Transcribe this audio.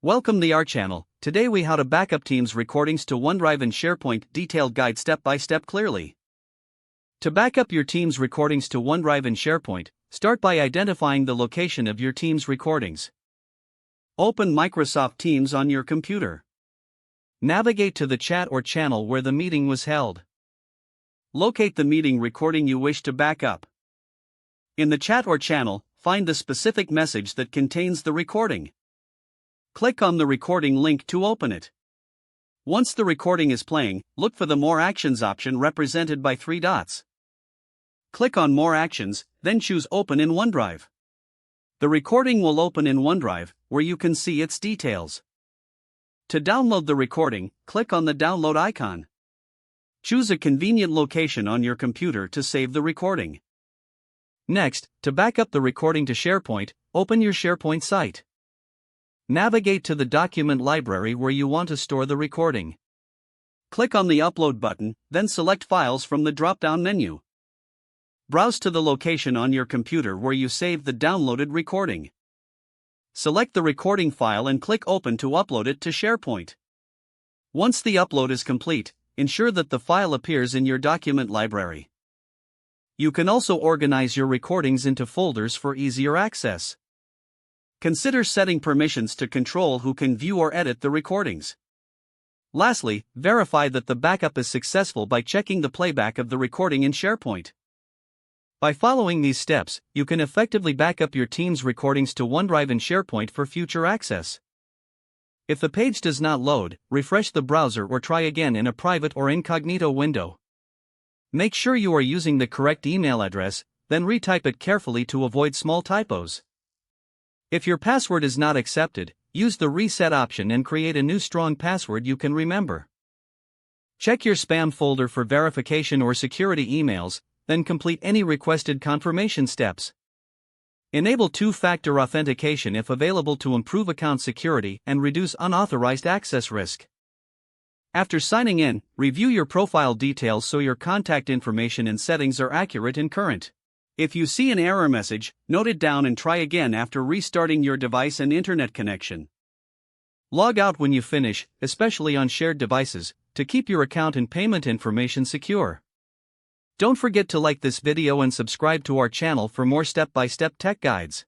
Welcome to our channel. Today we how to backup Teams recordings to OneDrive and SharePoint. Detailed guide step by step clearly. To backup your Teams recordings to OneDrive and SharePoint, start by identifying the location of your Teams recordings. Open Microsoft Teams on your computer. Navigate to the chat or channel where the meeting was held. Locate the meeting recording you wish to backup. In the chat or channel, find the specific message that contains the recording. Click on the recording link to open it. Once the recording is playing, look for the More Actions option represented by 3 dots. Click on More Actions, then choose Open in OneDrive. The recording will open in OneDrive, where you can see its details. To download the recording, click on the download icon. Choose a convenient location on your computer to save the recording. Next, to backup the recording to SharePoint, open your SharePoint site. Navigate to the document library where you want to store the recording. Click on the Upload button, then select Files from the drop-down menu. Browse to the location on your computer where you saved the downloaded recording. Select the recording file and click Open to upload it to SharePoint. Once the upload is complete, ensure that the file appears in your document library. You can also organize your recordings into folders for easier access. Consider setting permissions to control who can view or edit the recordings. Lastly, verify that the backup is successful by checking the playback of the recording in SharePoint. By following these steps, you can effectively backup your Teams recordings to OneDrive and SharePoint for future access. If the page does not load, refresh the browser or try again in a private or incognito window. Make sure you are using the correct email address, then retype it carefully to avoid small typos. If your password is not accepted, use the reset option and create a new strong password you can remember. Check your spam folder for verification or security emails, then complete any requested confirmation steps. Enable two-factor authentication if available to improve account security and reduce unauthorized access risk. After signing in, review your profile details so your contact information and settings are accurate and current. If you see an error message, note it down and try again after restarting your device and internet connection. Log out when you finish, especially on shared devices, to keep your account and payment information secure. Don't forget to like this video and subscribe to our channel for more step-by-step tech guides.